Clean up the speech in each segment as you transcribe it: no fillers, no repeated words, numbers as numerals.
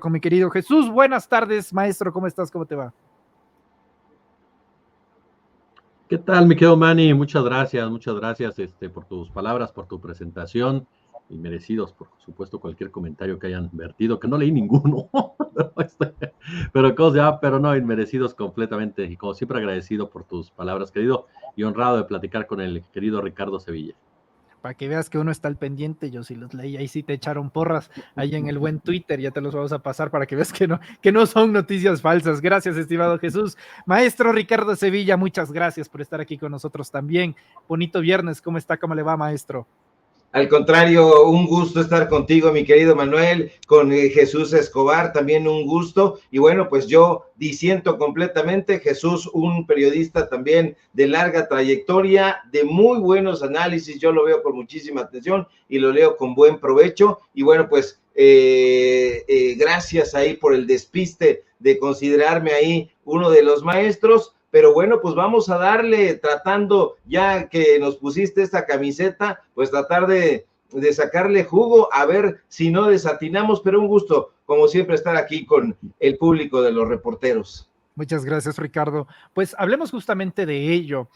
con mi querido Jesús. Buenas tardes, maestro, ¿cómo estás? ¿Cómo te va? ¿Qué tal, mi querido Manny? Muchas gracias por tus palabras, por tu presentación, y merecidos, por supuesto, cualquier comentario que hayan vertido, que no leí ninguno, pero no, inmerecidos completamente, y como siempre agradecido por tus palabras, querido, y honrado de platicar con el querido Ricardo Sevilla. Para que veas que uno está al pendiente, yo sí los leí, ahí sí te echaron porras, ahí en el buen Twitter, ya te los vamos a pasar para que veas que no son noticias falsas. Gracias, estimado Jesús. Maestro Ricardo Sevilla, muchas gracias por estar aquí con nosotros también. Bonito viernes, ¿cómo está? ¿Cómo le va, maestro? Al contrario, un gusto estar contigo, mi querido Manuel, con Jesús Escobar, también un gusto. Y bueno, pues yo disiento completamente. Jesús, un periodista también de larga trayectoria, de muy buenos análisis. Yo lo veo con muchísima atención y lo leo con buen provecho. Y bueno, pues gracias ahí por el despiste de considerarme ahí uno de los maestros. Pero bueno, pues vamos a darle, tratando, ya que nos pusiste esta camiseta, pues tratar de sacarle jugo, a ver si no desatinamos, pero un gusto, como siempre, estar aquí con el público de los reporteros. Muchas gracias, Ricardo. Pues hablemos justamente de ello.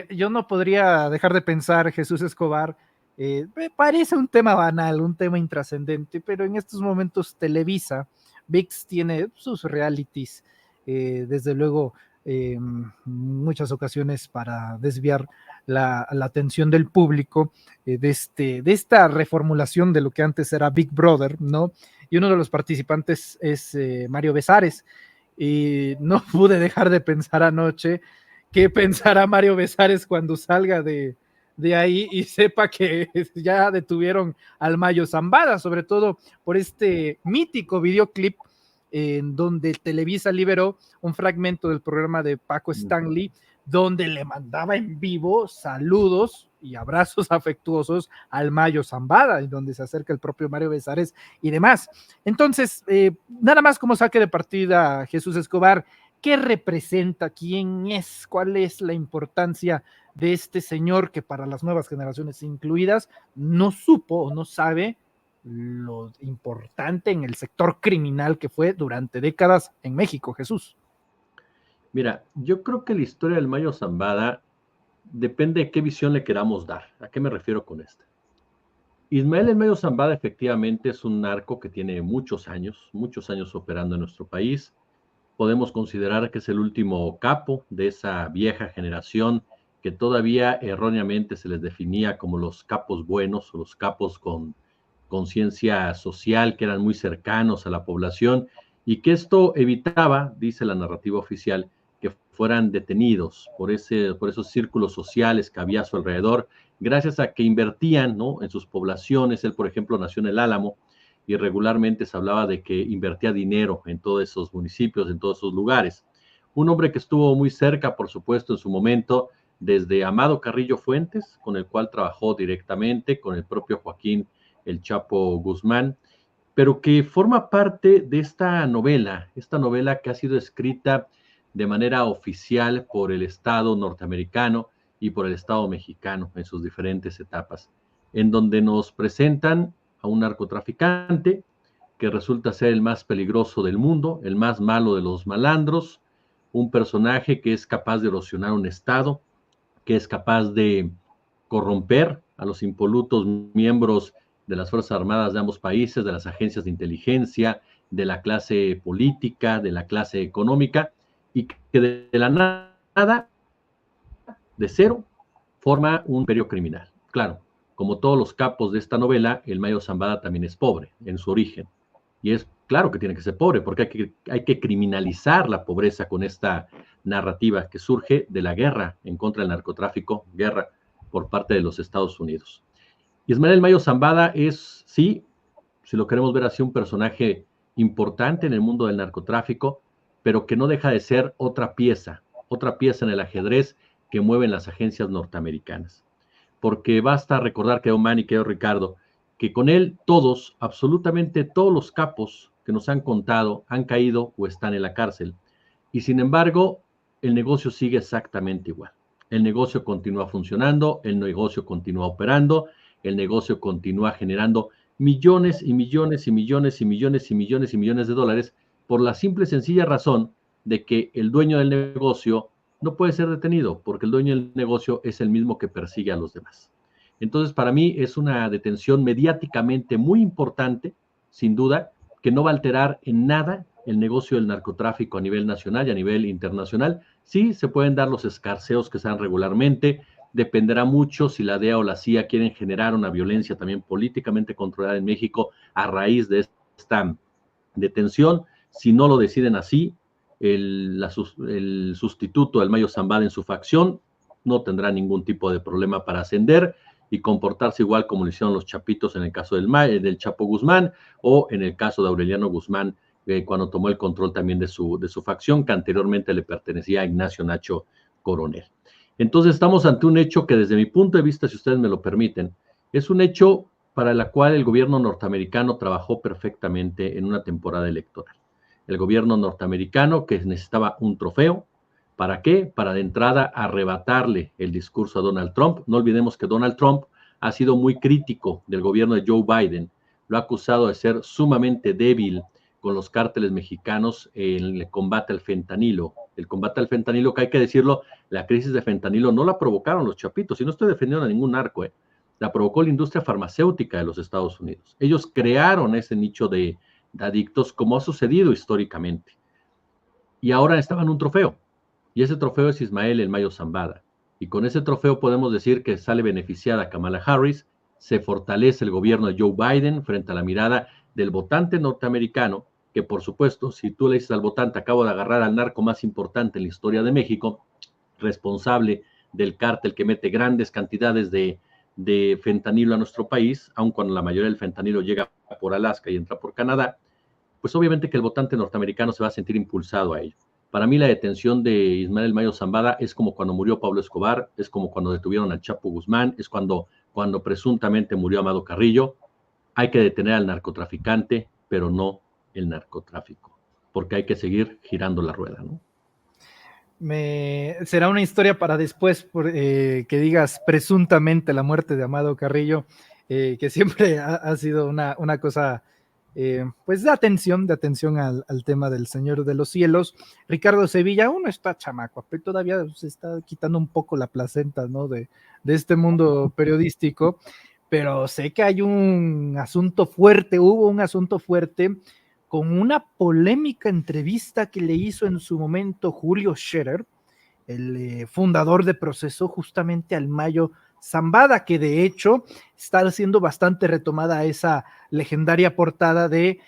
Yo no podría dejar de pensar, Jesús Escobar, me parece un tema banal, un tema intrascendente, pero en estos momentos Televisa, ViX tiene sus realities, desde luego, muchas ocasiones para desviar la atención del público de esta reformulación de lo que antes era Big Brother, ¿no? Y uno de los participantes es Mario Besares. Y no pude dejar de pensar anoche qué pensará Mario Besares cuando salga de ahí y sepa que ya detuvieron al Mayo Zambada, sobre todo por este mítico videoclip en donde Televisa liberó un fragmento del programa de Paco Stanley, donde le mandaba en vivo saludos y abrazos afectuosos al Mayo Zambada, en donde se acerca el propio Mario Besares y demás. Entonces, nada más como saque de partida, Jesús Escobar, ¿qué representa? ¿Quién es? ¿Cuál es la importancia de este señor que para las nuevas generaciones incluidas no supo o no sabe lo importante en el sector criminal que fue durante décadas en México, Jesús? Mira, yo creo que la historia del Mayo Zambada depende de qué visión le queramos dar. ¿A qué me refiero con esto? Ismael El Mayo Zambada efectivamente es un narco que tiene muchos años operando en nuestro país. Podemos considerar que es el último capo de esa vieja generación que todavía erróneamente se les definía como los capos buenos o los capos con conciencia social, que eran muy cercanos a la población y que esto evitaba, dice la narrativa oficial, que fueran detenidos por esos círculos sociales que había a su alrededor, gracias a que invertían, ¿no?, en sus poblaciones. Él, por ejemplo, nació en el Álamo y regularmente se hablaba de que invertía dinero en todos esos municipios, en todos esos lugares. Un hombre que estuvo muy cerca, por supuesto, en su momento, desde Amado Carrillo Fuentes, con el cual trabajó directamente, con el propio Joaquín El Chapo Guzmán, pero que forma parte de esta novela que ha sido escrita de manera oficial por el Estado norteamericano y por el Estado mexicano en sus diferentes etapas, en donde nos presentan a un narcotraficante que resulta ser el más peligroso del mundo, el más malo de los malandros, un personaje que es capaz de erosionar un Estado, que es capaz de corromper a los impolutos miembros de las Fuerzas Armadas de ambos países, de las agencias de inteligencia, de la clase política, de la clase económica, y que de la nada, de cero, forma un imperio criminal. Claro, como todos los capos de esta novela, el Mayo Zambada también es pobre en su origen. Y es claro que tiene que ser pobre, porque hay que criminalizar la pobreza con esta narrativa que surge de la guerra en contra del narcotráfico, guerra por parte de los Estados Unidos. Ismael Mayo Zambada es, sí, si lo queremos ver así, un personaje importante en el mundo del narcotráfico, pero que no deja de ser otra pieza en el ajedrez que mueven las agencias norteamericanas. Porque basta recordar que Oman y que Ricardo, que con él todos, absolutamente todos los capos que nos han contado han caído o están en la cárcel. Y sin embargo, el negocio sigue exactamente igual. El negocio continúa funcionando, el negocio continúa operando, el negocio continúa generando millones y millones y millones y millones y millones y millones de dólares por la simple y sencilla razón de que el dueño del negocio no puede ser detenido, porque el dueño del negocio es el mismo que persigue a los demás. Entonces, para mí es una detención mediáticamente muy importante, sin duda, que no va a alterar en nada el negocio del narcotráfico a nivel nacional y a nivel internacional. Sí, se pueden dar los escarceos que se dan regularmente, dependerá mucho si la DEA o la CIA quieren generar una violencia también políticamente controlada en México a raíz de esta detención. Si no lo deciden así, el sustituto del Mayo Zambada en su facción no tendrá ningún tipo de problema para ascender y comportarse igual como lo hicieron los chapitos en el caso del Chapo Guzmán o en el caso de Aureliano Guzmán, cuando tomó el control también de su facción, que anteriormente le pertenecía a Ignacio Nacho Coronel. Entonces estamos ante un hecho que desde mi punto de vista, si ustedes me lo permiten, es un hecho para el cual el gobierno norteamericano trabajó perfectamente en una temporada electoral. El gobierno norteamericano que necesitaba un trofeo. ¿Para qué? Para de entrada arrebatarle el discurso a Donald Trump. No olvidemos que Donald Trump ha sido muy crítico del gobierno de Joe Biden. Lo ha acusado de ser sumamente débil con los cárteles mexicanos en el combate al fentanilo. El combate al fentanilo, que hay que decirlo, la crisis de fentanilo no la provocaron los chapitos, y no estoy defendiendo a ningún narco, la provocó la industria farmacéutica de los Estados Unidos. Ellos crearon ese nicho de adictos, como ha sucedido históricamente. Y ahora estaban un trofeo, y ese trofeo es Ismael El Mayo Zambada. Y con ese trofeo podemos decir que sale beneficiada Kamala Harris, se fortalece el gobierno de Joe Biden frente a la mirada del votante norteamericano, que por supuesto, si tú le dices al votante, acabo de agarrar al narco más importante en la historia de México, responsable del cártel que mete grandes cantidades de fentanilo a nuestro país, aun cuando la mayoría del fentanilo llega por Alaska y entra por Canadá, pues obviamente que el votante norteamericano se va a sentir impulsado a ello. Para mí la detención de Ismael El Mayo Zambada es como cuando murió Pablo Escobar, es como cuando detuvieron al Chapo Guzmán, es cuando presuntamente murió Amado Carrillo. Hay que detener al narcotraficante, pero no el narcotráfico, porque hay que seguir girando la rueda, ¿no? Será una historia para después, que digas presuntamente la muerte de Amado Carrillo, que siempre ha sido una cosa, pues de atención al tema del Señor de los Cielos. Ricardo Sevilla, uno está chamaco, pero todavía se está quitando un poco la placenta, ¿no? de este mundo periodístico, pero sé que hay hubo un asunto fuerte con una polémica entrevista que le hizo en su momento Julio Scherer, el fundador de Proceso, justamente al Mayo Zambada, que de hecho está siendo bastante retomada esa legendaria portada de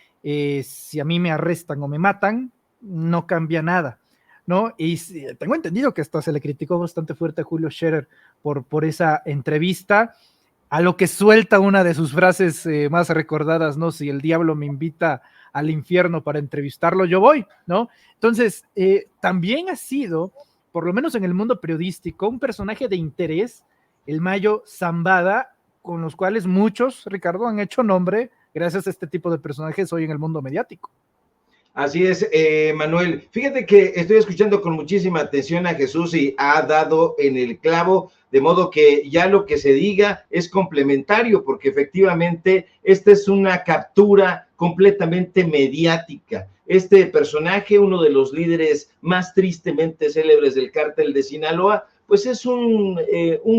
si a mí me arrestan o me matan, no cambia nada, ¿no? Y tengo entendido que hasta se le criticó bastante fuerte a Julio Scherer por esa entrevista, a lo que suelta una de sus frases más recordadas, ¿no? Si el diablo me invita al infierno para entrevistarlo, yo voy, ¿no? Entonces, también ha sido, por lo menos en el mundo periodístico, un personaje de interés, el Mayo Zambada, con los cuales muchos, Ricardo, han hecho nombre gracias a este tipo de personajes hoy en el mundo mediático. Así es, Manuel. Fíjate que estoy escuchando con muchísima atención a Jesús y ha dado en el clavo, de modo que ya lo que se diga es complementario, porque efectivamente esta es una captura completamente mediática. Este personaje, uno de los líderes más tristemente célebres del cártel de Sinaloa, pues es un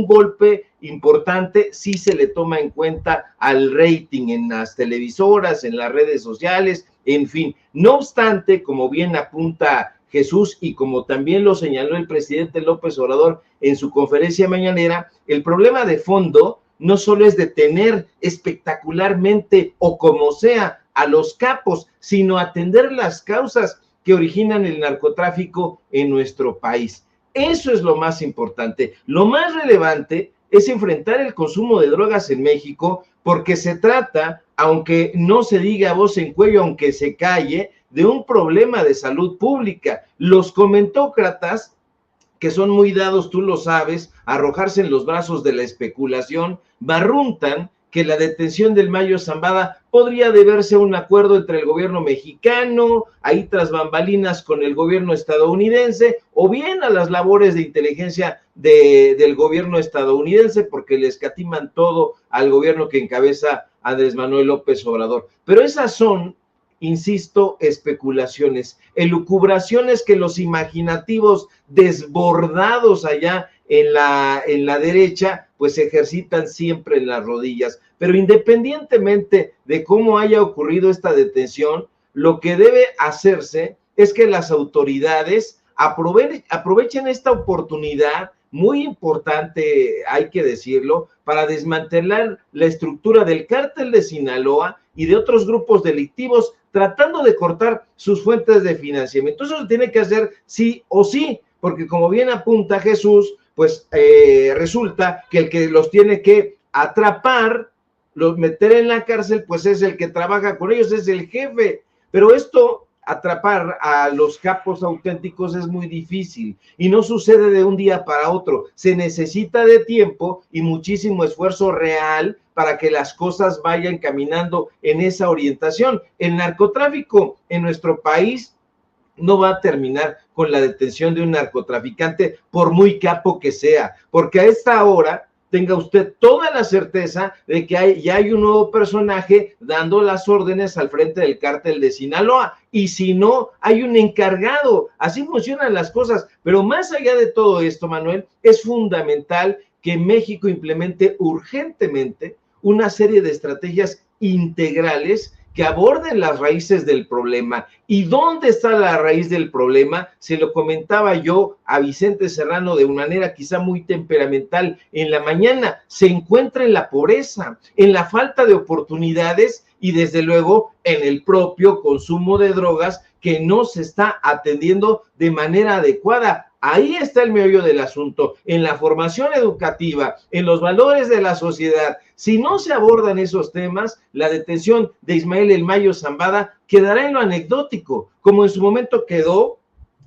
golpe importante si se le toma en cuenta al rating en las televisoras, en las redes sociales, en fin. No obstante, como bien apunta Jesús y como también lo señaló el presidente López Obrador en su conferencia mañanera, el problema de fondo no solo es detener espectacularmente o como sea a los capos, sino atender las causas que originan el narcotráfico en nuestro país. Eso es lo más importante. Lo más relevante es enfrentar el consumo de drogas en México, porque se trata, aunque no se diga a voz en cuello, aunque se calle, de un problema de salud pública. Los comentócratas, que son muy dados, tú lo sabes, a arrojarse en los brazos de la especulación, barruntan que la detención del Mayo Zambada podría deberse a un acuerdo entre el gobierno mexicano, ahí tras bambalinas con el gobierno estadounidense, o bien a las labores de inteligencia del gobierno estadounidense, porque le escatiman todo al gobierno que encabeza Andrés Manuel López Obrador. Pero esas son, insisto, especulaciones, elucubraciones que los imaginativos desbordados allá en la derecha, pues se ejercitan siempre en las rodillas. Pero independientemente de cómo haya ocurrido esta detención, lo que debe hacerse es que las autoridades aprovechen esta oportunidad muy importante, hay que decirlo, para desmantelar la estructura del cártel de Sinaloa y de otros grupos delictivos, tratando de cortar sus fuentes de financiamiento. Eso se tiene que hacer sí o sí, porque como bien apunta Jesús, pues resulta que el que los tiene que atrapar, los meter en la cárcel, pues es el que trabaja con ellos, es el jefe. Pero esto, atrapar a los capos auténticos es muy difícil y no sucede de un día para otro. Se necesita de tiempo y muchísimo esfuerzo real para que las cosas vayan caminando en esa orientación. El narcotráfico en nuestro país no va a terminar con la detención de un narcotraficante, por muy capo que sea, porque a esta hora tenga usted toda la certeza de que ya hay un nuevo personaje dando las órdenes al frente del cártel de Sinaloa, y si no, hay un encargado. Así funcionan las cosas. Pero más allá de todo esto, Manuel, es fundamental que México implemente urgentemente una serie de estrategias integrales que aborden las raíces del problema. ¿Y dónde está la raíz del problema? Se lo comentaba yo a Vicente Serrano de una manera quizá muy temperamental en la mañana. Se encuentra en la pobreza, en la falta de oportunidades y desde luego en el propio consumo de drogas que no se está atendiendo de manera adecuada. Ahí está el meollo del asunto, en la formación educativa, en los valores de la sociedad. Si no se abordan esos temas, la detención de Ismael El Mayo Zambada quedará en lo anecdótico, como en su momento quedó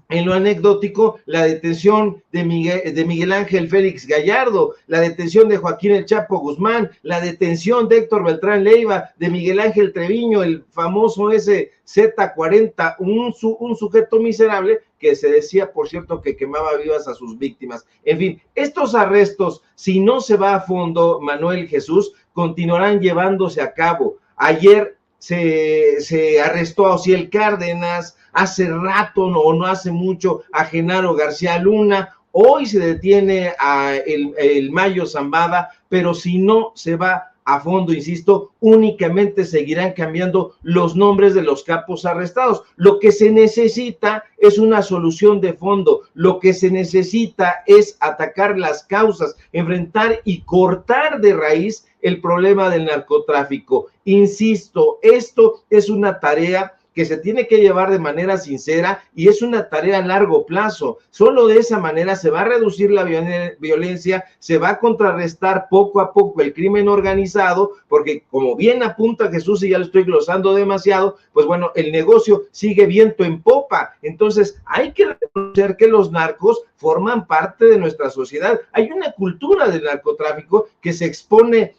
en lo anecdótico la detención de Miguel Ángel Félix Gallardo, la detención de Joaquín El Chapo Guzmán, la detención de Héctor Beltrán Leiva, de Miguel Ángel Treviño, el famoso ese Z40, un sujeto miserable que se decía, por cierto, que quemaba vivas a sus víctimas. En fin, estos arrestos, si no se va a fondo, Manuel, Jesús, continuarán llevándose a cabo. Ayer se arrestó a Ociel Cárdenas, hace rato no hace mucho a Genaro García Luna, hoy se detiene a el Mayo Zambada, pero si no se va a fondo, insisto, únicamente seguirán cambiando los nombres de los capos arrestados. Lo que se necesita es una solución de fondo, lo que se necesita es atacar las causas, enfrentar y cortar de raíz el problema del narcotráfico. Insisto, esto es una tarea que se tiene que llevar de manera sincera y es una tarea a largo plazo. Solo de esa manera se va a reducir la violencia, se va a contrarrestar poco a poco el crimen organizado, porque como bien apunta Jesús, y ya lo estoy glosando demasiado, pues bueno, el negocio sigue viento en popa. Entonces hay que reconocer que los narcos forman parte de nuestra sociedad. Hay una cultura del narcotráfico que se expone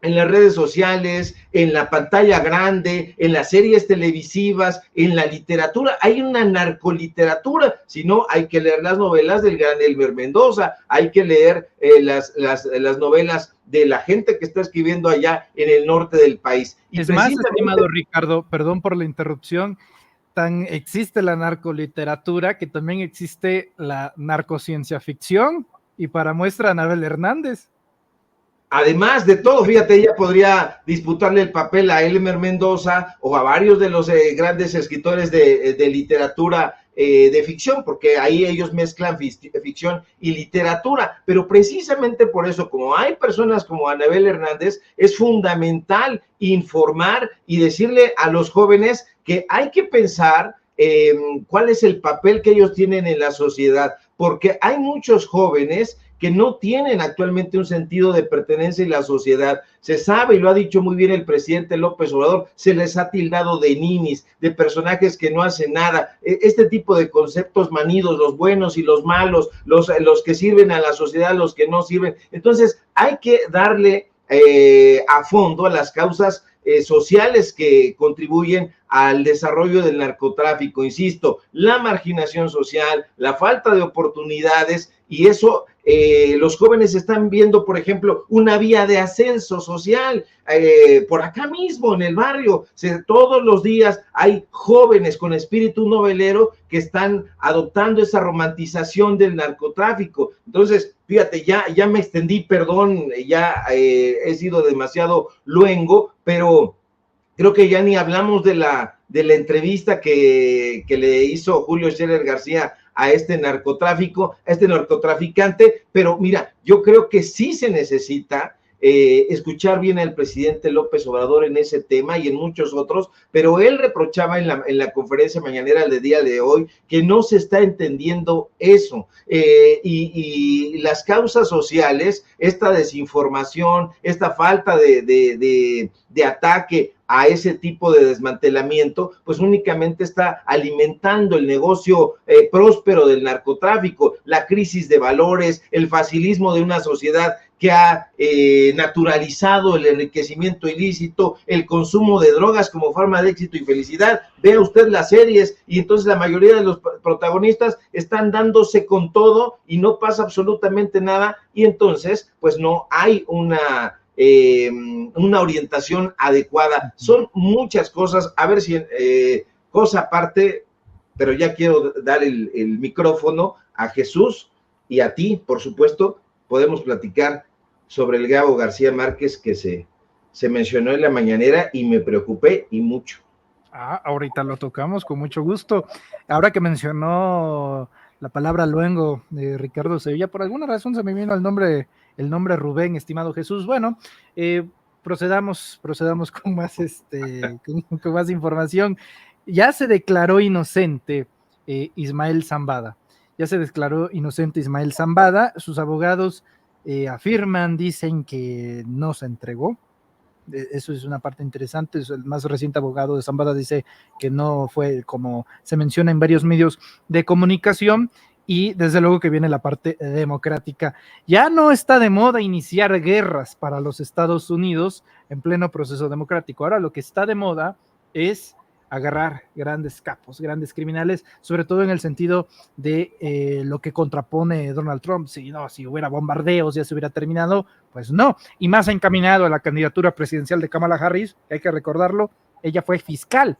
en las redes sociales, en la pantalla grande, en las series televisivas, en la literatura. Hay una narcoliteratura, si no, hay que leer las novelas del gran Elmer Mendoza, hay que leer las novelas de la gente que está escribiendo allá en el norte del país. Y es más, estimado Ricardo, perdón por la interrupción, tan existe la narcoliteratura que también existe la narcociencia ficción, y para muestra Anabel Hernández. Además de todo, fíjate, ella podría disputarle el papel a Elmer Mendoza o a varios de los grandes escritores de literatura de ficción, porque ahí ellos mezclan ficción y literatura, pero precisamente por eso, como hay personas como Anabel Hernández, es fundamental informar y decirle a los jóvenes que hay que pensar cuál es el papel que ellos tienen en la sociedad, porque hay muchos jóvenes que no tienen actualmente un sentido de pertenencia en la sociedad. Se sabe, y lo ha dicho muy bien el presidente López Obrador, se les ha tildado de ninis, de personajes que no hacen nada. Este tipo de conceptos manidos, los buenos y los malos, los que sirven a la sociedad, los que no sirven. Entonces, hay que darle a fondo a las causas sociales que contribuyen al desarrollo del narcotráfico. Insisto, la marginación social, la falta de oportunidades, y eso los jóvenes están viendo, por ejemplo, una vía de ascenso social por acá mismo en el barrio. Todos los días hay jóvenes con espíritu novelero que están adoptando esa romantización del narcotráfico. Entonces, fíjate, ya me extendí, perdón, ya he sido demasiado luengo, pero creo que ya ni hablamos de la entrevista que le hizo Julio Scherer García a este narcotraficante, pero mira, yo creo que sí se necesita escuchar bien al presidente López Obrador en ese tema y en muchos otros, pero él reprochaba en la conferencia mañanera del día de hoy que no se está entendiendo eso, y las causas sociales, esta desinformación, esta falta de ataque a ese tipo de desmantelamiento, pues únicamente está alimentando el negocio próspero del narcotráfico, la crisis de valores, el facilismo de una sociedad que ha naturalizado el enriquecimiento ilícito, el consumo de drogas como forma de éxito y felicidad. Vea usted las series y entonces la mayoría de los protagonistas están dándose con todo y no pasa absolutamente nada, y entonces pues no hay una orientación adecuada. Son muchas cosas, a ver si cosa aparte, pero ya quiero dar el micrófono a Jesús y a ti, por supuesto, podemos platicar sobre el Gabo García Márquez que se mencionó en la mañanera y me preocupé y mucho. Ahorita lo tocamos con mucho gusto. Ahora que mencionó la palabra luengo de Ricardo Sevilla, por alguna razón se me vino el nombre Rubén, estimado Jesús. Bueno, procedamos con más, con más información. Ya se declaró inocente Ismael Zambada. Ya se declaró inocente Ismael Zambada. Sus abogados afirman, dicen que no se entregó. Eso es una parte interesante. El más reciente abogado de Zambada dice que no fue como se menciona en varios medios de comunicación, y desde luego que viene la parte democrática. Ya no está de moda iniciar guerras para los Estados Unidos en pleno proceso democrático. Ahora lo que está de moda es agarrar grandes capos, grandes criminales, sobre todo en el sentido de lo que contrapone Donald Trump. Si hubiera bombardeos ya se hubiera terminado, pues no, y más encaminado a la candidatura presidencial de Kamala Harris, hay que recordarlo, ella fue fiscal.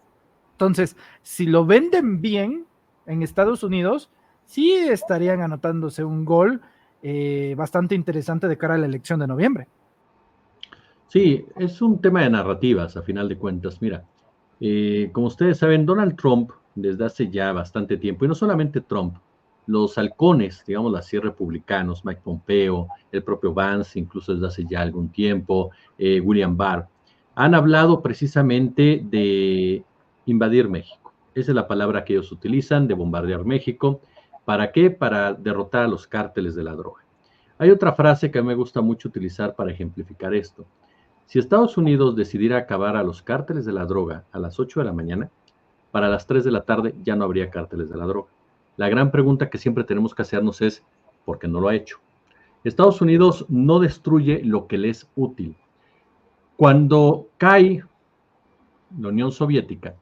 Entonces, si lo venden bien en Estados Unidos, sí estarían anotándose un gol bastante interesante de cara a la elección de noviembre. Sí, es un tema de narrativas, a final de cuentas. Mira, como ustedes saben, Donald Trump, desde hace ya bastante tiempo, y no solamente Trump, los halcones, digamos así, republicanos, Mike Pompeo, el propio Vance, incluso desde hace ya algún tiempo, William Barr, han hablado precisamente de invadir México. Esa es la palabra que ellos utilizan, de bombardear México. ¿Para qué? Para derrotar a los cárteles de la droga. Hay otra frase que a mí me gusta mucho utilizar para ejemplificar esto. Si Estados Unidos decidiera acabar a los cárteles de la droga a las 8 de la mañana, para las 3 de la tarde ya no habría cárteles de la droga. La gran pregunta que siempre tenemos que hacernos es, ¿por qué no lo ha hecho? Estados Unidos no destruye lo que le es útil. Cuando cae la Unión Soviética,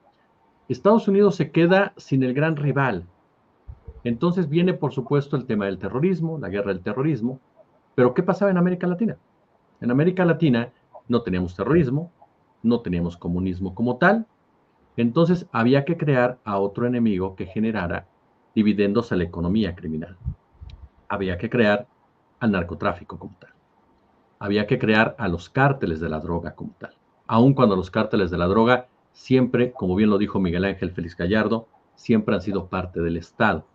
Estados Unidos se queda sin el gran rival. Entonces viene, por supuesto, el tema del terrorismo, la guerra del terrorismo. Pero ¿qué pasaba en América Latina? En América Latina no teníamos terrorismo, no teníamos comunismo como tal. Entonces había que crear a otro enemigo que generara dividendos a la economía criminal. Había que crear al narcotráfico como tal. Había que crear a los cárteles de la droga como tal. Aun cuando los cárteles de la droga siempre, como bien lo dijo Miguel Ángel Félix Gallardo, siempre han sido parte del Estado.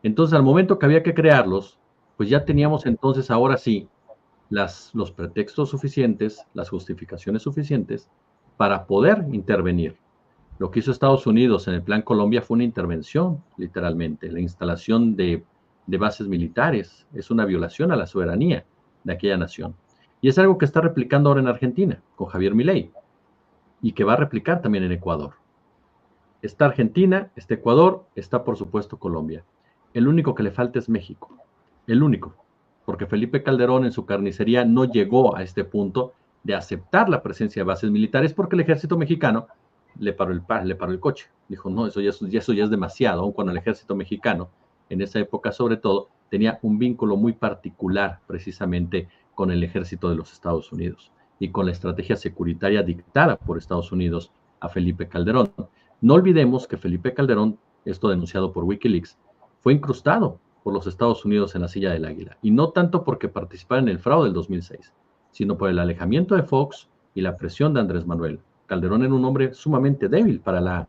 Entonces, al momento que había que crearlos, pues ya teníamos entonces, ahora sí, los pretextos suficientes, las justificaciones suficientes para poder intervenir. Lo que hizo Estados Unidos en el Plan Colombia fue una intervención, literalmente. La instalación de bases militares es una violación a la soberanía de aquella nación. Y es algo que está replicando ahora en Argentina, con Javier Milei, y que va a replicar también en Ecuador. Está Argentina, está Ecuador, está por supuesto Colombia. El único que le falta es México. El único. Porque Felipe Calderón en su carnicería no llegó a este punto de aceptar la presencia de bases militares porque el ejército mexicano le paró el coche. Dijo, no, eso ya es demasiado, aun cuando el ejército mexicano, en esa época sobre todo, tenía un vínculo muy particular precisamente con el ejército de los Estados Unidos y con la estrategia securitaria dictada por Estados Unidos a Felipe Calderón. No olvidemos que Felipe Calderón, esto denunciado por Wikileaks, fue incrustado por los Estados Unidos en la silla del Águila, y no tanto porque participara en el fraude del 2006, sino por el alejamiento de Fox y la presión de Andrés Manuel. Calderón era un hombre sumamente débil para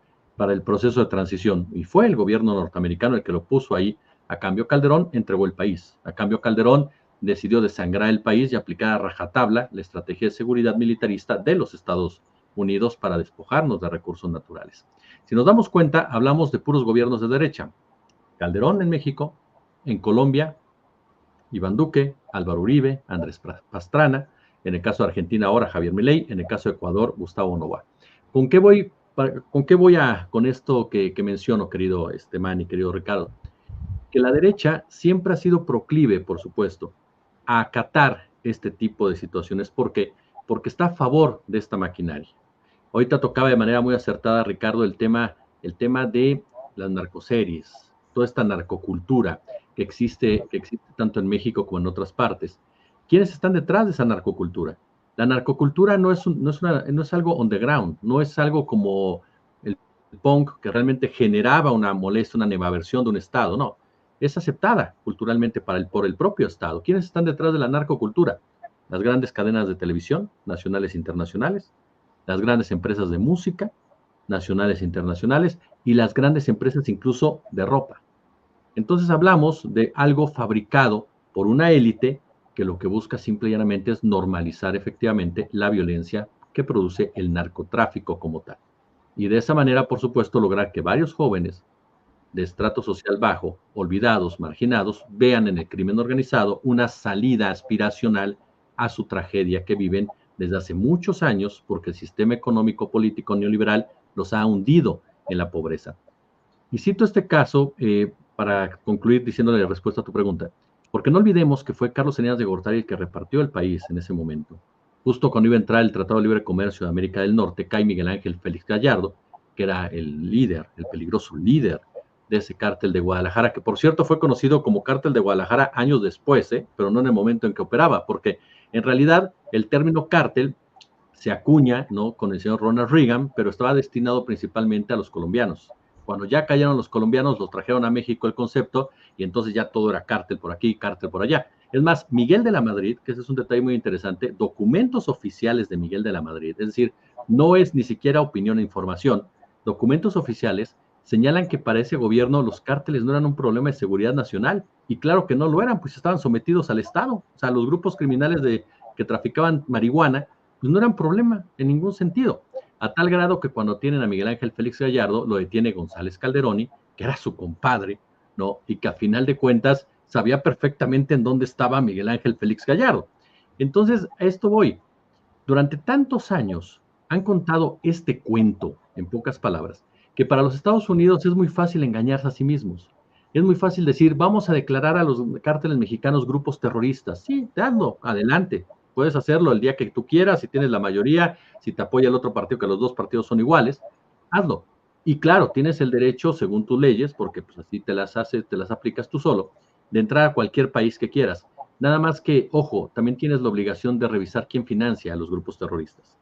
el proceso de transición, y fue el gobierno norteamericano el que lo puso ahí. A cambio, Calderón entregó el país. A cambio, Calderón decidió desangrar el país y aplicar a rajatabla la estrategia de seguridad militarista de los Estados Unidos para despojarnos de recursos naturales. Si nos damos cuenta, hablamos de puros gobiernos de derecha. Calderón en México, en Colombia, Iván Duque, Álvaro Uribe, Andrés Pastrana, en el caso de Argentina ahora Javier Milei, en el caso de Ecuador Gustavo Noboa. ¿Con qué voy con esto que menciono, querido Manny, querido Ricardo? Que la derecha siempre ha sido proclive, por supuesto, a acatar este tipo de situaciones porque está a favor de esta maquinaria. Ahorita tocaba de manera muy acertada, Ricardo, el tema de las narcoseries, toda esta narcocultura que existe tanto en México como en otras partes. ¿Quiénes están detrás de esa narcocultura? La narcocultura no es algo on the ground, no es algo como el punk que realmente generaba una molestia, una animadversión de un Estado, no. Es aceptada culturalmente por el propio Estado. ¿Quiénes están detrás de la narcocultura? Las grandes cadenas de televisión, nacionales e internacionales, las grandes empresas de música, nacionales e internacionales, y las grandes empresas incluso de ropa. Entonces hablamos de algo fabricado por una élite que lo que busca simple y llanamente es normalizar efectivamente la violencia que produce el narcotráfico como tal. Y de esa manera, por supuesto, lograr que varios jóvenes de estrato social bajo, olvidados, marginados, vean en el crimen organizado una salida aspiracional a su tragedia que viven desde hace muchos años porque el sistema económico político neoliberal los ha hundido en la pobreza. Y cito este caso para concluir diciéndole la respuesta a tu pregunta, porque no olvidemos que fue Carlos Salinas de Gortari el que repartió el país en ese momento. Justo cuando iba a entrar el Tratado de Libre Comercio de América del Norte, cae Miguel Ángel Félix Gallardo, que era el líder, el peligroso líder de ese cártel de Guadalajara, que por cierto fue conocido como cártel de Guadalajara años después, pero no en el momento en que operaba, porque en realidad el término cártel se acuña, ¿no?, con el señor Ronald Reagan, pero estaba destinado principalmente a los colombianos. Cuando ya cayeron los colombianos, los trajeron a México el concepto, y entonces ya todo era cártel por aquí, cártel por allá. Es más, Miguel de la Madrid, que ese es un detalle muy interesante, documentos oficiales de Miguel de la Madrid, es decir, no es ni siquiera opinión e información, documentos oficiales señalan que para ese gobierno los cárteles no eran un problema de seguridad nacional, y claro que no lo eran, pues estaban sometidos al Estado. O sea, los grupos criminales que traficaban marihuana, pues no eran problema en ningún sentido, a tal grado que cuando tienen a Miguel Ángel Félix Gallardo, lo detiene González Calderoni, que era su compadre, ¿no? Y que a final de cuentas sabía perfectamente en dónde estaba Miguel Ángel Félix Gallardo. Entonces, a esto voy. Durante tantos años han contado este cuento, en pocas palabras, que para los Estados Unidos es muy fácil engañarse a sí mismos. Es muy fácil decir, vamos a declarar a los cárteles mexicanos grupos terroristas. Sí, hazlo, adelante. Puedes hacerlo el día que tú quieras, si tienes la mayoría, si te apoya el otro partido, que los dos partidos son iguales, hazlo. Y claro, tienes el derecho, según tus leyes, porque pues así te las aplicas tú solo, de entrar a cualquier país que quieras. Nada más que, ojo, también tienes la obligación de revisar quién financia a los grupos terroristas.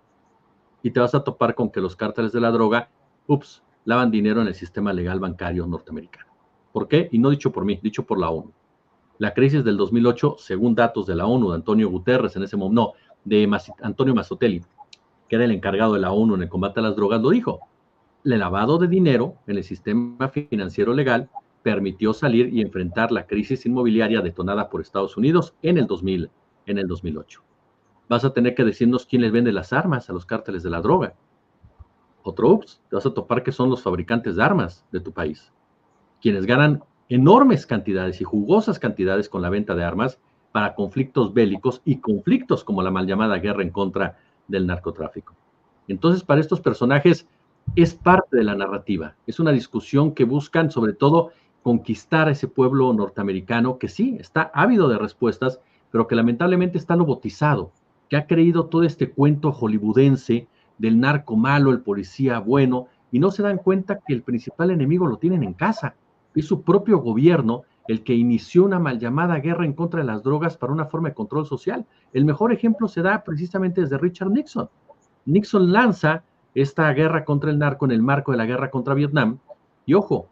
Y te vas a topar con que los cárteles de la droga, lavan dinero en el sistema legal bancario norteamericano. ¿Por qué? Y no dicho por mí, dicho por la ONU. La crisis del 2008, según datos de la ONU, de Antonio Guterres en ese momento, de Antonio Mazzotelli, que era el encargado de la ONU en el combate a las drogas, lo dijo. El lavado de dinero en el sistema financiero legal permitió salir y enfrentar la crisis inmobiliaria detonada por Estados Unidos en el 2008. Vas a tener que decirnos quién les vende las armas a los cárteles de la droga. Otro te vas a topar que son los fabricantes de armas de tu país, quienes ganan enormes cantidades y jugosas cantidades con la venta de armas para conflictos bélicos y conflictos como la mal llamada guerra en contra del narcotráfico. Entonces, para estos personajes es parte de la narrativa, es una discusión que buscan sobre todo conquistar a ese pueblo norteamericano que sí, está ávido de respuestas, pero que lamentablemente está lobotizado, que ha creído todo este cuento hollywoodense del narco malo, el policía bueno, y no se dan cuenta que el principal enemigo lo tienen en casa. Es su propio gobierno el que inició una mal llamada guerra en contra de las drogas para una forma de control social. El mejor ejemplo se da precisamente desde Richard Nixon. Nixon lanza esta guerra contra el narco en el marco de la guerra contra Vietnam, y ojo,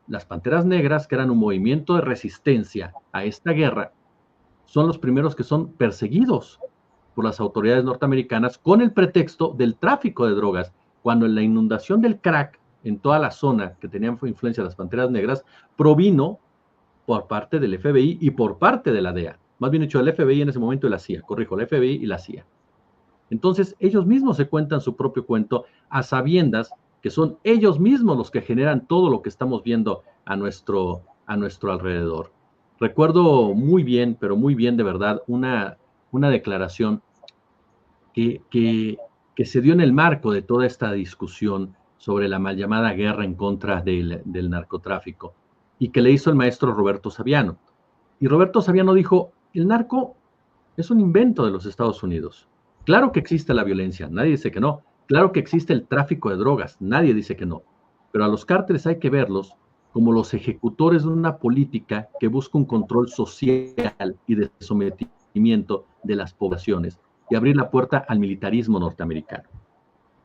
las Panteras Negras, que eran un movimiento de resistencia a esta guerra, son los primeros que son perseguidos por las autoridades norteamericanas con el pretexto del tráfico de drogas, cuando en la inundación del crack en toda la zona que tenían influencia de las Panteras Negras provino por parte del FBI y por parte de la DEA, más bien dicho, el FBI en ese momento y la CIA, corrijo, el FBI y la CIA. Entonces, ellos mismos se cuentan su propio cuento a sabiendas que son ellos mismos los que generan todo lo que estamos viendo a nuestro alrededor. Recuerdo muy bien, pero muy bien de verdad, una declaración que se dio en el marco de toda esta discusión sobre la mal llamada guerra en contra del narcotráfico, y que le hizo el maestro Roberto Saviano. Y Roberto Saviano dijo, el narco es un invento de los Estados Unidos. Claro que existe la violencia, nadie dice que no. Claro que existe el tráfico de drogas, nadie dice que no. Pero a los cárteles hay que verlos como los ejecutores de una política que busca un control social y de sometimiento de las poblaciones y abrir la puerta al militarismo norteamericano.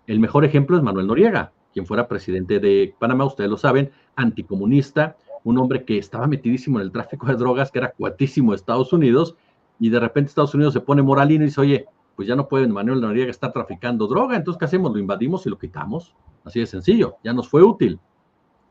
El mejor ejemplo es Manuel Noriega, quien fuera presidente de Panamá, ustedes lo saben, anticomunista, un hombre que estaba metidísimo en el tráfico de drogas, que era cuatísimo de Estados Unidos, y de repente Estados Unidos se pone moralino y dice, oye, pues ya no puede Manuel Noriega estar traficando droga, entonces ¿qué hacemos? Lo invadimos y lo quitamos. Así de sencillo, ya nos fue útil.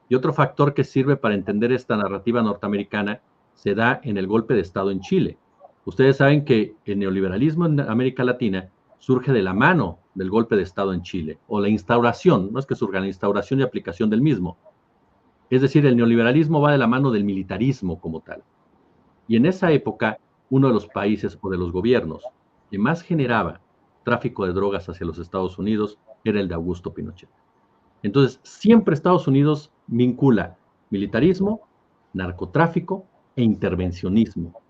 Y otro factor que sirve para entender esta narrativa norteamericana se da en el golpe de Estado en Chile. Ustedes saben que el neoliberalismo en América Latina surge de la mano del golpe de Estado en Chile, o la instauración, no es que surja, la instauración y aplicación del mismo. Es decir, el neoliberalismo va de la mano del militarismo como tal. Y en esa época, uno de los países o de los gobiernos que más generaba tráfico de drogas hacia los Estados Unidos era el de Augusto Pinochet. Entonces, siempre Estados Unidos vincula militarismo, narcotráfico e intervencionismo.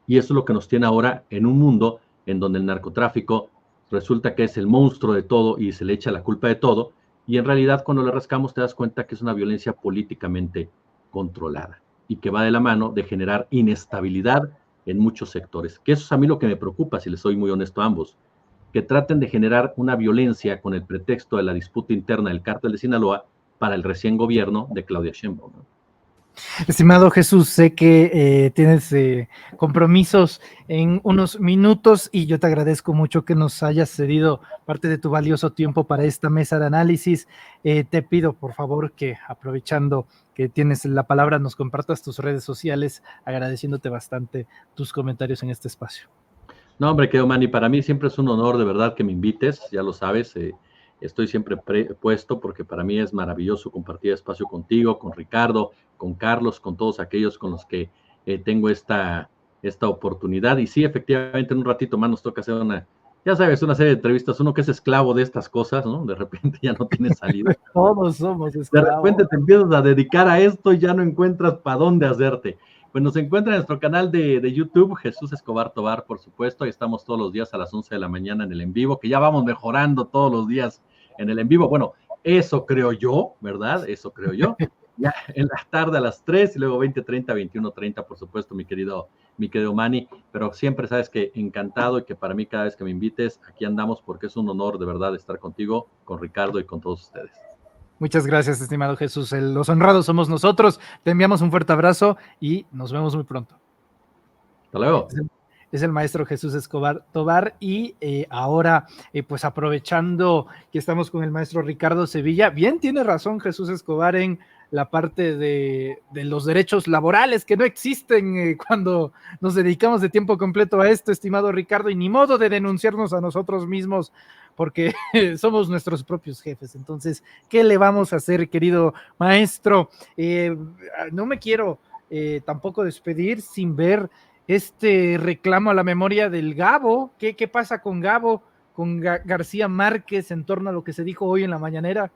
Y eso es lo que nos tiene ahora en un mundo en donde el narcotráfico resulta que es el monstruo de todo y se le echa la culpa de todo, y en realidad cuando le rascamos te das cuenta que es una violencia políticamente controlada y que va de la mano de generar inestabilidad en muchos sectores, que eso es a mí lo que me preocupa, si les soy muy honesto a ambos, que traten de generar una violencia con el pretexto de la disputa interna del cártel de Sinaloa para el recién gobierno de Claudia Sheinbaum, ¿no? Estimado Jesús, sé que tienes compromisos en unos minutos y yo te agradezco mucho que nos hayas cedido parte de tu valioso tiempo para esta mesa de análisis. Te pido, por favor, que aprovechando que tienes la palabra, nos compartas tus redes sociales, agradeciéndote bastante tus comentarios en este espacio. No, hombre, querido Manny, para mí siempre es un honor de verdad que me invites, ya lo sabes, estoy siempre puesto porque para mí es maravilloso compartir espacio contigo, con Ricardo, con Carlos, con todos aquellos con los que tengo esta oportunidad. Y sí, efectivamente, en un ratito más nos toca hacer ya sabes, una serie de entrevistas, uno que es esclavo de estas cosas, ¿no? De repente ya no tiene salida. Todos somos esclavos. De repente te empiezas a dedicar a esto y ya no encuentras para dónde hacerte. Pues nos encuentra en nuestro canal de YouTube, Jesús Escobar Tobar, por supuesto. Ahí estamos todos los días a las 11 de la mañana en el en vivo, que ya vamos mejorando todos los días en el en vivo. Bueno, eso creo yo, ¿verdad? Eso creo yo. Ya en la tarde a las 3 y luego 20:30, 21:30, por supuesto, mi querido Manny. Pero siempre sabes que encantado y que para mí cada vez que me invites, aquí andamos porque es un honor de verdad estar contigo, con Ricardo y con todos ustedes. Muchas gracias, estimado Jesús. Los honrados somos nosotros. Te enviamos un fuerte abrazo y nos vemos muy pronto. Hasta luego. Es el maestro Jesús Escobar Tobar y ahora, pues aprovechando que estamos con el maestro Ricardo Sevilla, bien tiene razón Jesús Escobar en la parte de los derechos laborales que no existen cuando nos dedicamos de tiempo completo a esto, estimado Ricardo, y ni modo de denunciarnos a nosotros mismos porque somos nuestros propios jefes. Entonces, ¿qué le vamos a hacer, querido maestro? No me quiero tampoco despedir sin ver este reclamo a la memoria del Gabo. ¿Qué pasa con Gabo, con García Márquez en torno a lo que se dijo hoy en la mañanera?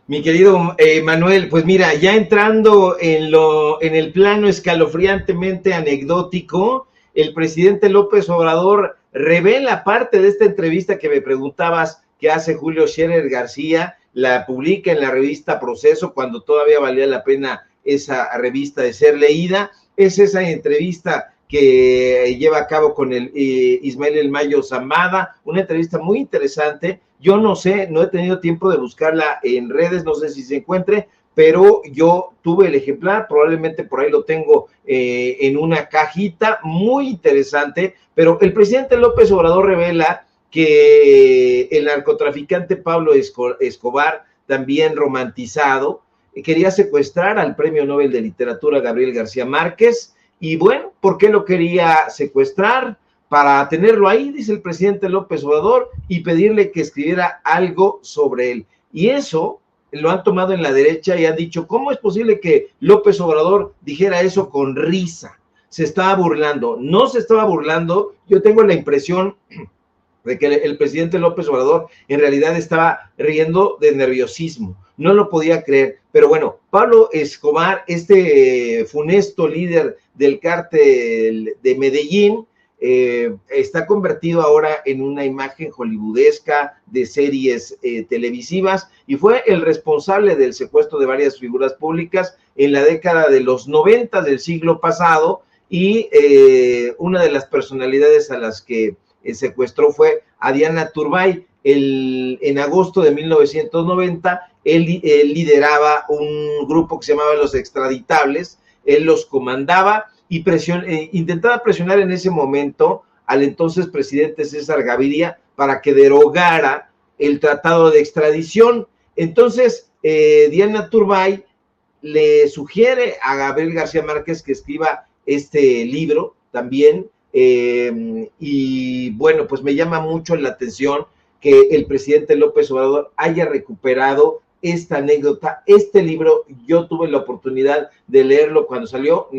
Mi querido Manuel, pues mira, ya entrando en el plano escalofriantemente anecdótico, el presidente López Obrador revela parte de esta entrevista que me preguntabas que hace Julio Scherer García, la publica en la revista Proceso, cuando todavía valía la pena esa revista de ser leída. Es esa entrevista que lleva a cabo con el Ismael El Mayo Zambada, una entrevista muy interesante. Yo no sé, no he tenido tiempo de buscarla en redes, no sé si se encuentre, pero yo tuve el ejemplar, probablemente por ahí lo tengo en una cajita, muy interesante. Pero el presidente López Obrador revela que el narcotraficante Pablo Escobar, también romantizado, quería secuestrar al Premio Nobel de Literatura Gabriel García Márquez. Y bueno, ¿por qué lo quería secuestrar? Para tenerlo ahí, dice el presidente López Obrador, y pedirle que escribiera algo sobre él. Y eso lo han tomado en la derecha y han dicho, ¿cómo es posible que López Obrador dijera eso con risa? Se estaba burlando. No se estaba burlando. Yo tengo la impresión de que el presidente López Obrador en realidad estaba riendo de nerviosismo. No lo podía creer. Pero bueno, Pablo Escobar, este funesto líder del cártel de Medellín, está convertido ahora en una imagen hollywoodesca de series televisivas, y fue el responsable del secuestro de varias figuras públicas en la década de los 90 del siglo pasado, y una de las personalidades a las que secuestró fue a Diana Turbay. En agosto de 1990, él lideraba un grupo que se llamaba Los Extraditables, él los comandaba y intentaba presionar en ese momento al entonces presidente César Gaviria para que derogara el tratado de extradición. Entonces, Diana Turbay le sugiere a Gabriel García Márquez que escriba este libro también, y bueno, pues me llama mucho la atención que el presidente López Obrador haya recuperado esta anécdota. Este libro yo tuve la oportunidad de leerlo cuando salió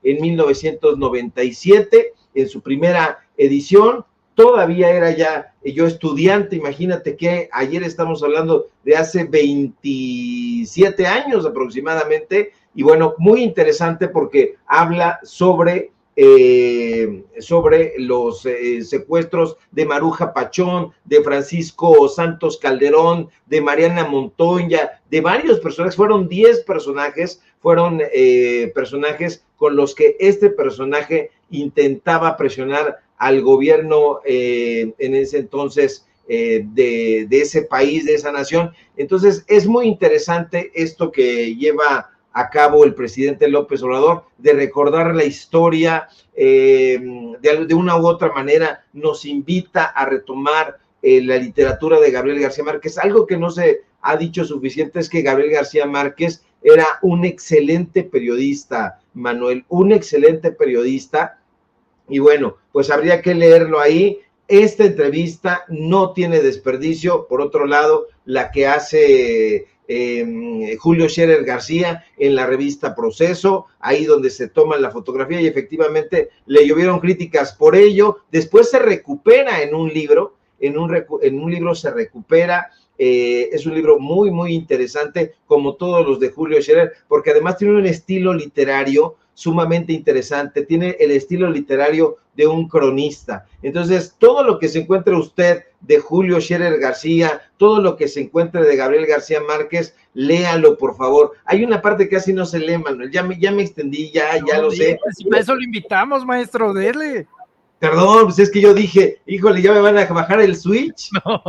en 1997, en su primera edición. Todavía era ya yo estudiante. Imagínate que ayer estamos hablando de hace 27 años aproximadamente, y bueno, muy interesante porque habla sobre los secuestros de Maruja Pachón, de Francisco Santos Calderón, de Mariana Montoya, de varios personajes. Fueron 10 personajes, personajes con los que este personaje intentaba presionar al gobierno en ese entonces de ese país, de esa nación. Entonces es muy interesante esto que lleva a cabo el presidente López Obrador, de recordar la historia, de una u otra manera nos invita a retomar la literatura de Gabriel García Márquez. Algo que no se ha dicho suficiente es que Gabriel García Márquez era un excelente periodista, Manuel, un excelente periodista, y bueno, pues habría que leerlo ahí. Esta entrevista no tiene desperdicio. Por otro lado, la que hace Julio Scherer García en la revista Proceso, ahí donde se toma la fotografía, y efectivamente le llovieron críticas por ello. Después se recupera en un libro, en un libro se recupera. Es un libro muy, muy interesante, como todos los de Julio Scherer, porque además tiene un estilo literario sumamente interesante, tiene el estilo literario de un cronista. Entonces, todo lo que se encuentre usted de Julio Scherer García, todo lo que se encuentre de Gabriel García Márquez, léalo, por favor. Hay una parte que casi no se lee, Manuel, ya me extendí, ya lo sé. Si para eso lo invitamos, maestro, dele. Perdón, pues es que yo dije, híjole, ya me van a bajar el switch. No.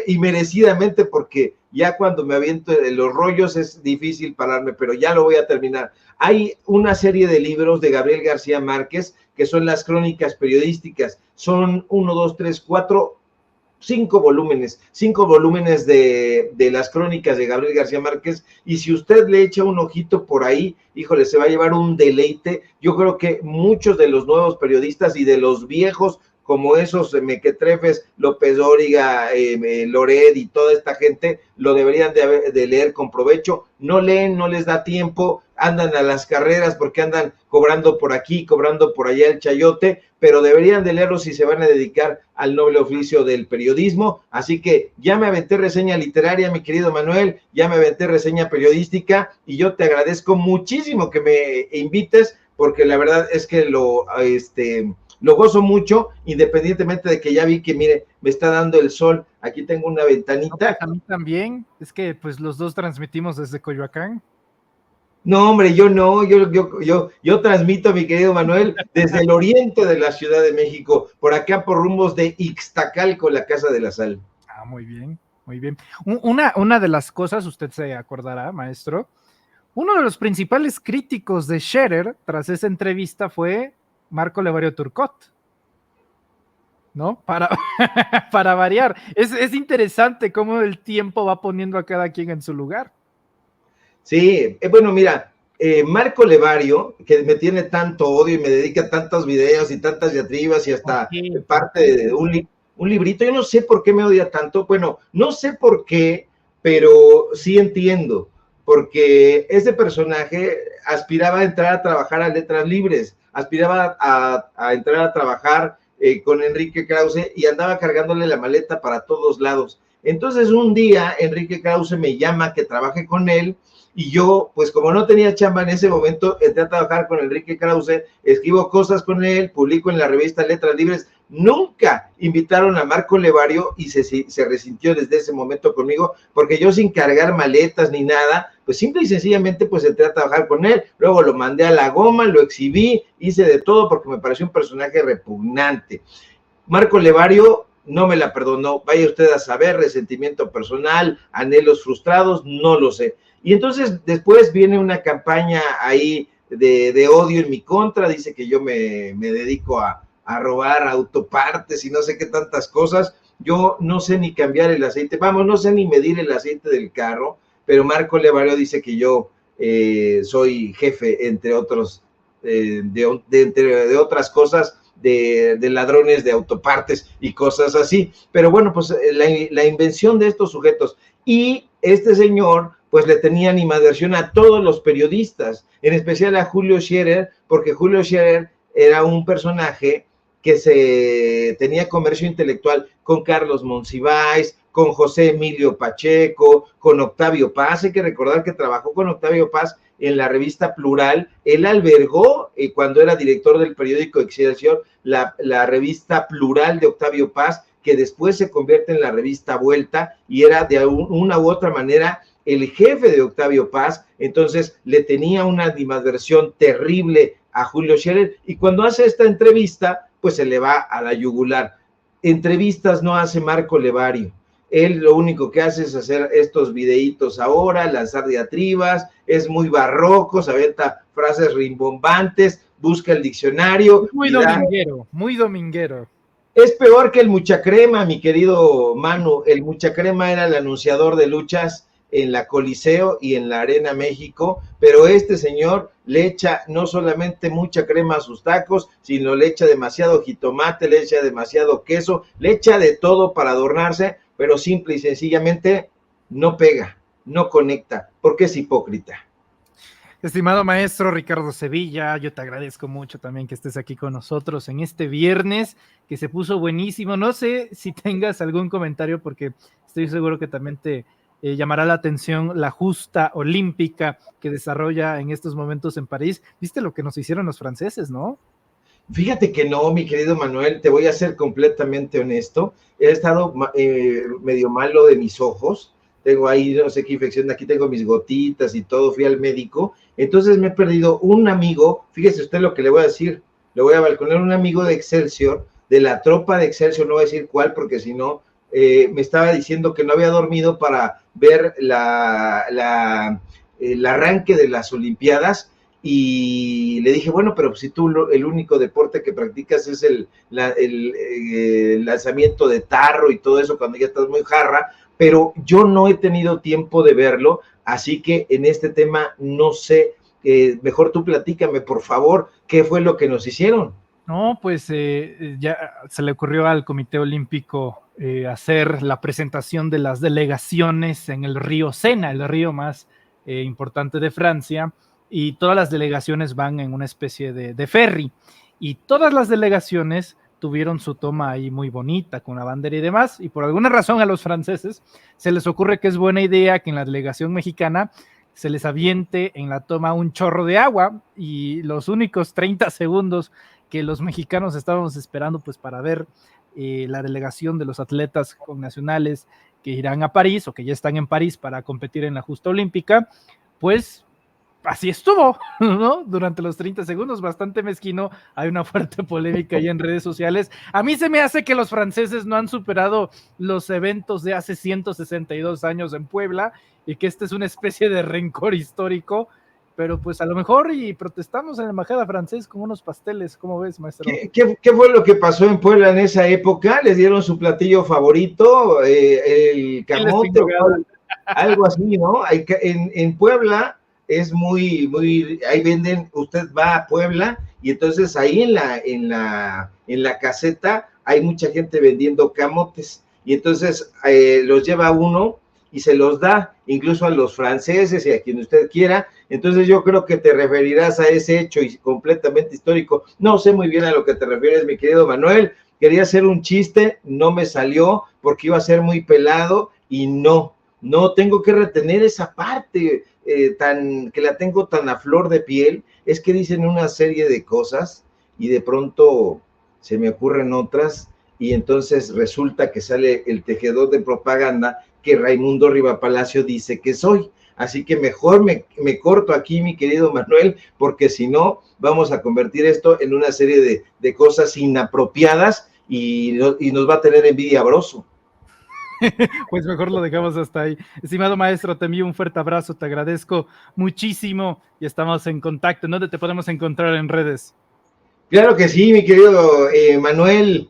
Y merecidamente, porque ya cuando me aviento en los rollos es difícil pararme, pero ya lo voy a terminar. Hay una serie de libros de Gabriel García Márquez que son las crónicas periodísticas. Son 1, 2, 3, 4, 5 volúmenes de las crónicas de Gabriel García Márquez, y si usted le echa un ojito por ahí, híjole, se va a llevar un deleite. Yo creo que muchos de los nuevos periodistas y de los viejos, como esos mequetrefes, López Dóriga, Loret y toda esta gente, lo deberían de leer con provecho. No leen, no les da tiempo, andan a las carreras porque andan cobrando por aquí, cobrando por allá el chayote, pero deberían de leerlo si se van a dedicar al noble oficio del periodismo. Así que ya me aventé reseña literaria, mi querido Manuel, ya me aventé reseña periodística, y yo te agradezco muchísimo que me invites, porque la verdad es que lo gozo mucho, independientemente de que ya vi que, mire, me está dando el sol, aquí tengo una ventanita. No, pues a mí también, es que pues los dos transmitimos desde Coyoacán. No, hombre, yo no, yo transmito, mi querido Manuel, desde el oriente de la Ciudad de México, por acá por rumbos de Ixtacalco, la Casa de la Sal. Ah, muy bien, muy bien. Una de las cosas, usted se acordará, maestro, uno de los principales críticos de Scherer tras esa entrevista fue Marco Levario Turcot, ¿no? Para variar. Es interesante cómo el tiempo va poniendo a cada quien en su lugar. Sí, bueno, mira, Marco Levario, que me tiene tanto odio y me dedica tantos videos y tantas diatribas y hasta parte de un librito, yo no sé por qué me odia tanto, bueno, no sé por qué, pero sí entiendo, porque ese personaje aspiraba a entrar a trabajar a Letras Libres, aspiraba a entrar a trabajar con Enrique Krause y andaba cargándole la maleta para todos lados. Entonces un día Enrique Krause me llama que trabaje con él, y yo, pues como no tenía chamba en ese momento, entré a trabajar con Enrique Krause, escribo cosas con él, publico en la revista Letras Libres. Nunca invitaron a Marco Levario y se resintió desde ese momento conmigo, porque yo sin cargar maletas ni nada, pues simple y sencillamente pues entré a trabajar con él, luego lo mandé a la goma, lo exhibí, hice de todo porque me pareció un personaje repugnante. Marco Levario no me la perdonó, vaya usted a saber, resentimiento personal, anhelos frustrados, no lo sé. Y entonces después viene una campaña ahí de odio en mi contra, dice que yo me dedico a robar autopartes y no sé qué tantas cosas. Yo no sé ni cambiar el aceite, vamos, no sé ni medir el aceite del carro, pero Marco Levario dice que yo soy jefe, entre otros, de otras cosas, de ladrones de autopartes y cosas así. Pero bueno, pues la invención de estos sujetos. Y este señor pues le tenía animadversión a todos los periodistas, en especial a Julio Scherer, porque Julio Scherer era un personaje que tenía comercio intelectual con Carlos Monsiváis, con José Emilio Pacheco, con Octavio Paz. Hay que recordar que trabajó con Octavio Paz en la revista Plural. Él albergó, cuando era director del periódico Excelsior, la revista Plural de Octavio Paz, que después se convierte en la revista Vuelta, y era de una u otra manera el jefe de Octavio Paz. Entonces le tenía una animadversión terrible a Julio Scherer, y cuando hace esta entrevista, pues se le va a la yugular. Entrevistas no hace Marco Levario. Él lo único que hace es hacer estos videitos ahora, lanzar diatribas, es muy barroco, se avienta frases rimbombantes, busca el diccionario. Muy dominguero, muy dominguero. Es peor que el Muchacrema, mi querido Manu. El Muchacrema era el anunciador de luchas en la Coliseo y en la Arena México, pero este señor le echa no solamente mucha crema a sus tacos, sino le echa demasiado jitomate, le echa demasiado queso, le echa de todo para adornarse, pero simple y sencillamente no pega, no conecta, porque es hipócrita. Estimado maestro Ricardo Sevilla, yo te agradezco mucho también que estés aquí con nosotros en este viernes, que se puso buenísimo. No sé si tengas algún comentario, porque estoy seguro que también te llamará la atención la justa olímpica que desarrolla en estos momentos en París. ¿Viste lo que nos hicieron los franceses, no? Fíjate que no, mi querido Manuel, te voy a ser completamente honesto. He estado medio malo de mis ojos. Tengo ahí no sé qué infección, aquí tengo mis gotitas y todo, fui al médico. Entonces me he perdido un amigo, fíjese usted lo que le voy a decir, le voy a balconear, un amigo de Excelsior, de la tropa de Excelsior, no voy a decir cuál, porque si no, me estaba diciendo que no había dormido para ver el arranque de las Olimpiadas, y le dije, bueno, pero si tú el único deporte que practicas es el lanzamiento de tarro y todo eso cuando ya estás muy jarra, pero yo no he tenido tiempo de verlo, así que en este tema no sé, mejor tú platícame, por favor, ¿qué fue lo que nos hicieron? No, pues ya se le ocurrió al Comité Olímpico hacer la presentación de las delegaciones en el río Sena, el río más importante de Francia, y todas las delegaciones van en una especie de ferry, y todas las delegaciones tuvieron su toma ahí muy bonita, con la bandera y demás, y por alguna razón a los franceses se les ocurre que es buena idea que en la delegación mexicana se les aviente en la toma un chorro de agua, y los únicos 30 segundos que los mexicanos estábamos esperando pues para ver la delegación de los atletas connacionales que irán a París o que ya están en París para competir en la justa olímpica, pues así estuvo, ¿no? Durante los 30 segundos, bastante mezquino. Hay una fuerte polémica ahí en redes sociales. A mí se me hace que los franceses no han superado los eventos de hace 162 años en Puebla y que esta es una especie de rencor histórico, pero pues a lo mejor y protestamos en la embajada francesa con unos pasteles. ¿Cómo ves, maestro? ¿Qué fue lo que pasó en Puebla en esa época? ¿Les dieron su platillo favorito? El camote o algo así, ¿no? En Puebla es muy, ahí venden, usted va a Puebla y entonces ahí en la caseta hay mucha gente vendiendo camotes y entonces los lleva uno y se los da incluso a los franceses y a quien usted quiera. Entonces yo creo que te referirás a ese hecho completamente histórico. No sé muy bien a lo que te refieres, mi querido Manuel. Quería hacer un chiste, no me salió porque iba a ser muy pelado y no tengo que retener esa parte que la tengo tan a flor de piel. Es que dicen una serie de cosas y de pronto se me ocurren otras y entonces resulta que sale el tejedor de propaganda que Raimundo Rivapalacio dice que soy. Así que mejor me corto aquí, mi querido Manuel, porque si no, vamos a convertir esto en una serie de cosas inapropiadas y nos va a tener envidia Broso. Pues mejor lo dejamos hasta ahí. Estimado maestro, te envío un fuerte abrazo, te agradezco muchísimo y estamos en contacto. ¿Dónde te podemos encontrar en redes? Claro que sí, mi querido Manuel.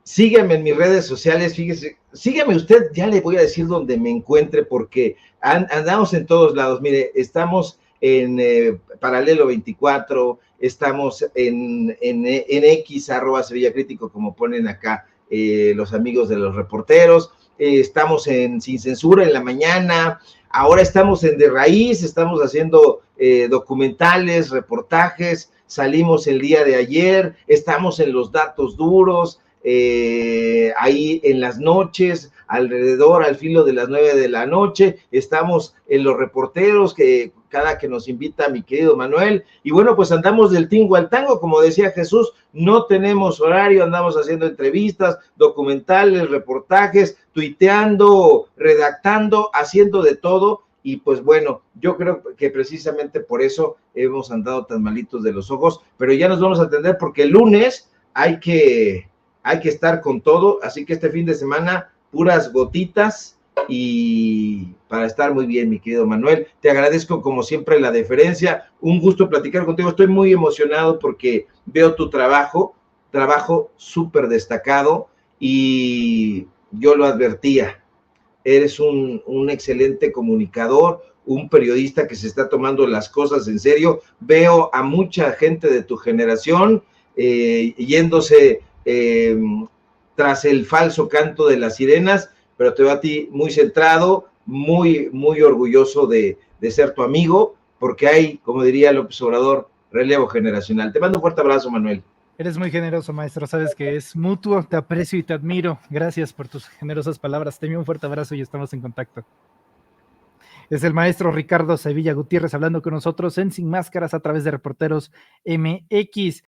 Sígueme en mis redes sociales, fíjese, sígueme usted, ya le voy a decir dónde me encuentre porque andamos en todos lados. Mire, estamos en Paralelo 24, estamos en X, @Sevilla Crítico, como ponen acá los amigos de los reporteros, estamos en Sin Censura en la mañana, ahora estamos en De Raíz, estamos haciendo documentales, reportajes, salimos el día de ayer, estamos en Los Datos Duros, ahí en las noches, alrededor al filo de las 9 de la noche, estamos en Los Reporteros, que cada que nos invita mi querido Manuel, y bueno, pues andamos del tingo al tango, como decía Jesús, no tenemos horario, andamos haciendo entrevistas, documentales, reportajes, tuiteando, redactando, haciendo de todo, y pues bueno, yo creo que precisamente por eso hemos andado tan malitos de los ojos, pero ya nos vamos a atender porque el lunes hay que estar con todo, así que este fin de semana, puras gotitas y para estar muy bien, mi querido Manuel. Te agradezco como siempre la deferencia, un gusto platicar contigo, estoy muy emocionado porque veo tu trabajo súper destacado y yo lo advertía, eres un excelente comunicador, un periodista que se está tomando las cosas en serio, veo a mucha gente de tu generación yéndose tras el falso canto de las sirenas, pero te veo a ti muy centrado, muy, muy orgulloso de ser tu amigo, porque hay, como diría López Obrador, relevo generacional. Te mando un fuerte abrazo, Manuel. Eres muy generoso, maestro, sabes que es mutuo, te aprecio y te admiro. Gracias por tus generosas palabras. Te envío un fuerte abrazo y estamos en contacto. Es el maestro Ricardo Sevilla Gutiérrez hablando con nosotros en Sin Máscaras a través de Reporteros MX.